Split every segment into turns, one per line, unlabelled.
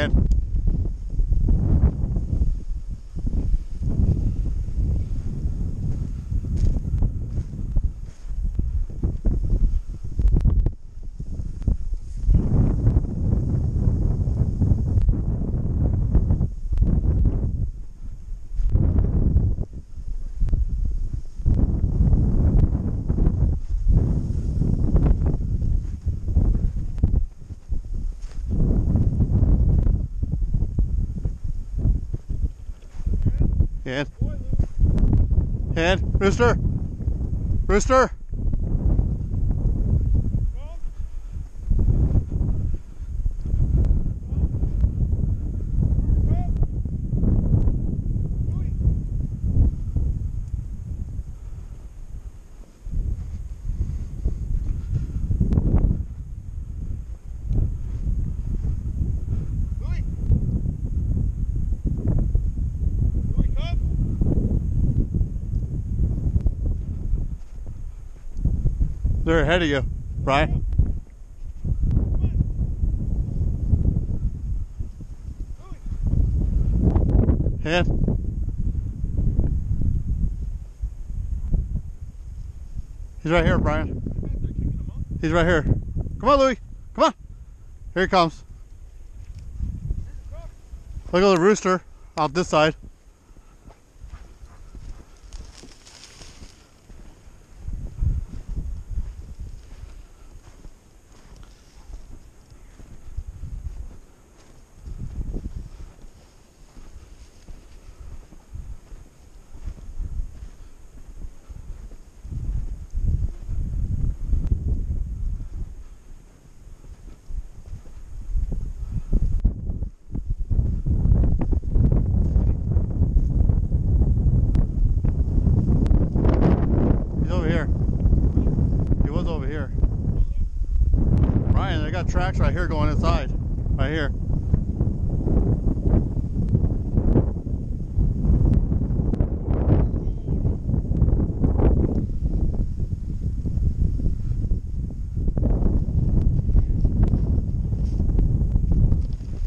Brian. Hand, rooster, rooster. They're ahead of you, Brian. Hand. He's right here, Brian. He's right here. Come on, Louie. Come on. Here he comes. Look at the rooster out this side. Got tracks right here going inside. Right here.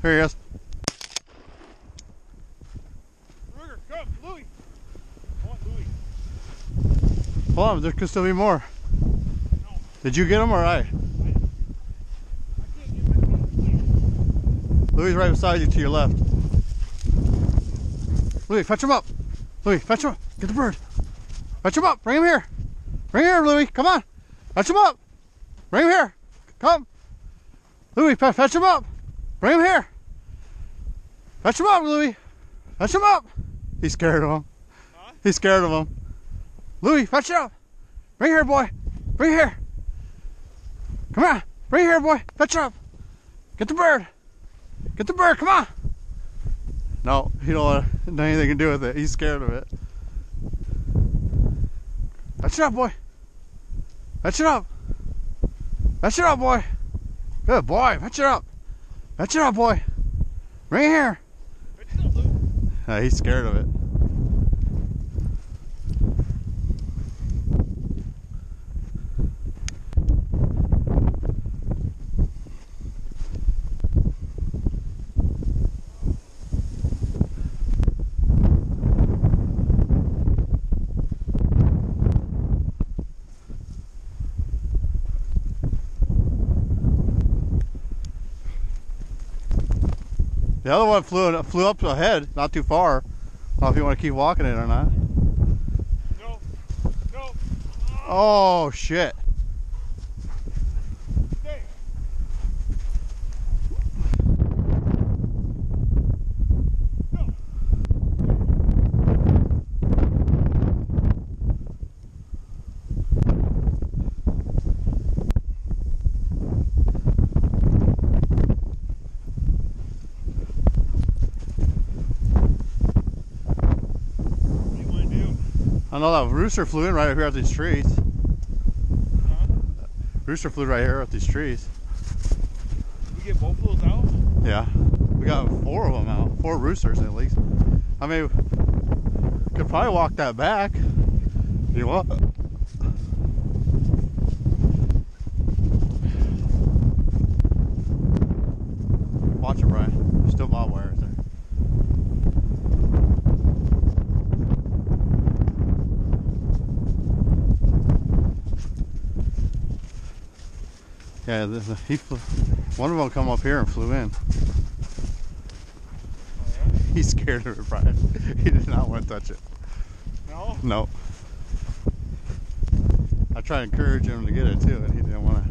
Here he is.
Ruger, come, Louie. I want Louie.
Hold on, there could still be more.
No.
Did you get him or I? Louie's right beside you to your left. Louie, fetch him up. Louie, fetch him up. Get the bird. Fetch him up. Bring him here. Bring him here, Louie. Come on. Fetch him up. Bring him here. Come. Louie, fetch him up. Bring him here. Fetch him up, Louie. Fetch him up. He's scared of him.
Huh?
He's scared of him. Louie, fetch it up. Bring here, boy. Bring here. Come on. Bring here, boy. Fetch it up. Get the bird. Get the bird, come on! No, he don't want anything to do with it. He's scared of it. Fetch it up, boy. Fetch it up. Fetch it up, boy. Good boy. Fetch it up. Fetch it up, boy. Bring it here.
Fetch it up, Lou.
He's scared of it. The other one flew up ahead, not too far. I don't know if you want to keep walking it or not.
No. No.
Oh, shit.
Stay. No.
I know that rooster flew in right here at these trees.
Huh?
Rooster flew right here at these trees.
Did we get both of those out?
Yeah. We got 4 of them out. 4 roosters at least. I mean, could probably walk that back. You want? Watch it, Brian. You're still wire right there. Yeah, one of them come up here and flew in.
Oh, yeah?
He's scared of it, Brian. He did not want to touch it.
No?
No. I tried to encourage him to get it too, and he didn't want to.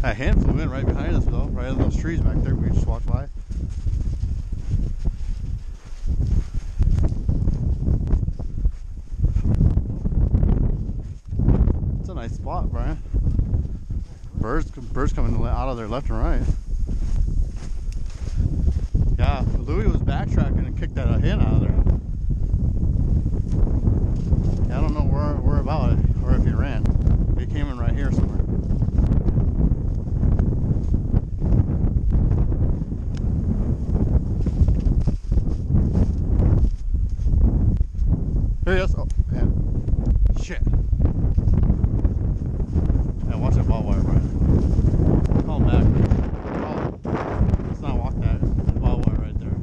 That hen flew in right behind us though, right in those trees back there. We just walked by. It's a nice spot, Brian. Birds coming out of there left and right. Yeah, Louie was backtracking and kicked that hen out of there. Yeah, I don't know where about it or if he ran. He came in right here somewhere. There he is. Oh, man. Shit. Yeah, watch that ball wire, Brian. Call him back. Oh, let's not walk that. There's ball wire right there.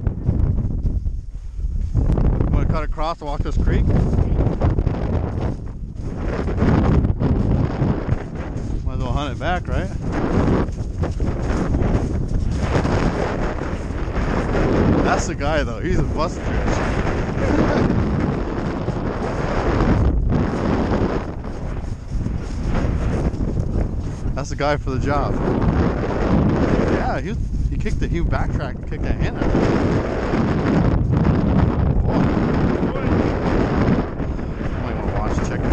You want to cut across and walk this creek? Might as well hunt it back, right? That's the guy, though. He's a busted fish. That's the guy for the job. Yeah, he backtracked and kicked that hen out. Boy. I might want to watch the chicken.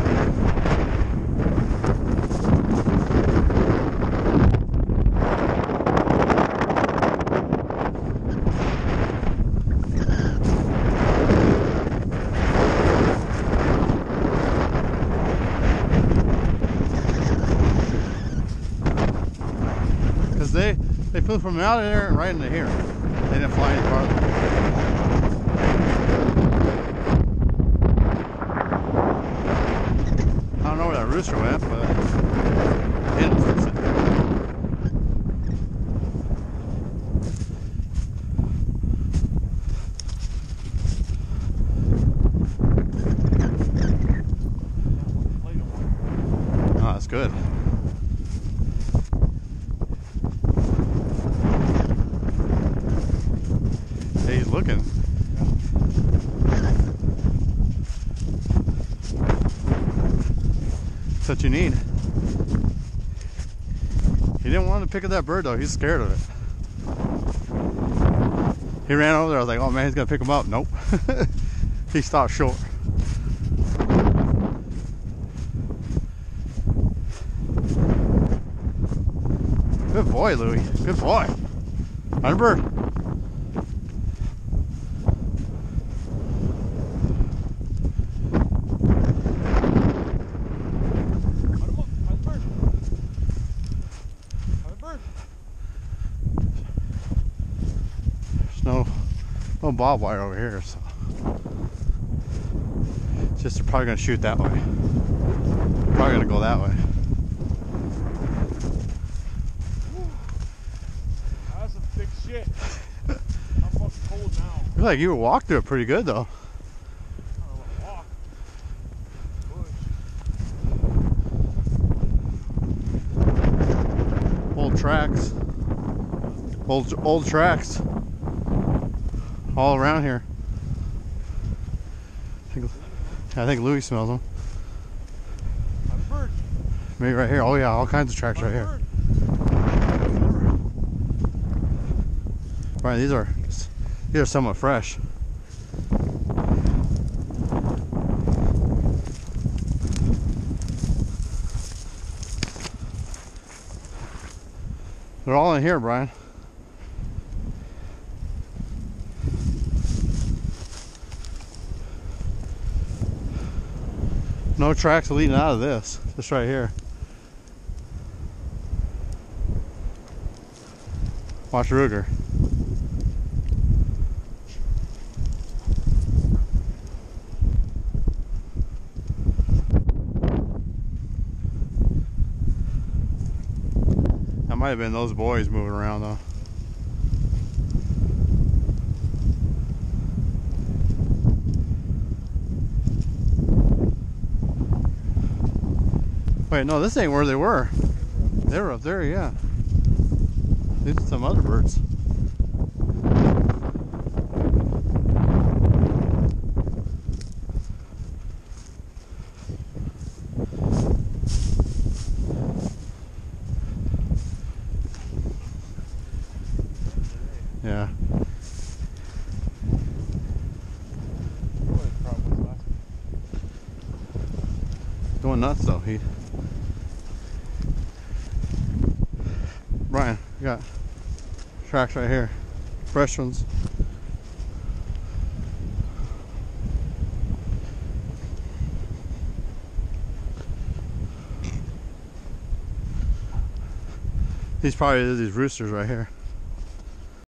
They flew from out of there and right into here. They didn't fly any farther. I don't know where that rooster went, but it was sitting there. Oh, that's good. He's looking. That's what you need. He didn't want to pick up that bird though. He's scared of it. He ran over there. I was like, oh man, he's gonna pick him up. Nope. He stopped short. Good boy, Louie. Good boy. Hunter bird. No barbed wire over here, so it's just they're probably gonna shoot that way. They're probably gonna go that way.
That's some thick shit. I'm fucking cold now.
I feel like you walked through it pretty good though.
I don't know, walk.
Old tracks. Old tracks. All around here. I think Louie smells them.
Bird.
Maybe right here. Oh yeah, all kinds of tracks right here. Right, these are somewhat fresh. They're all in here, Brian. No tracks leading out of this. This right here. Watch Ruger. That might have been those boys moving around though. Wait, no, this ain't where they were. They were up there, yeah. These are some other birds. Yeah. Going nuts though. Brian, you got tracks right here. Fresh ones. These probably these roosters right here.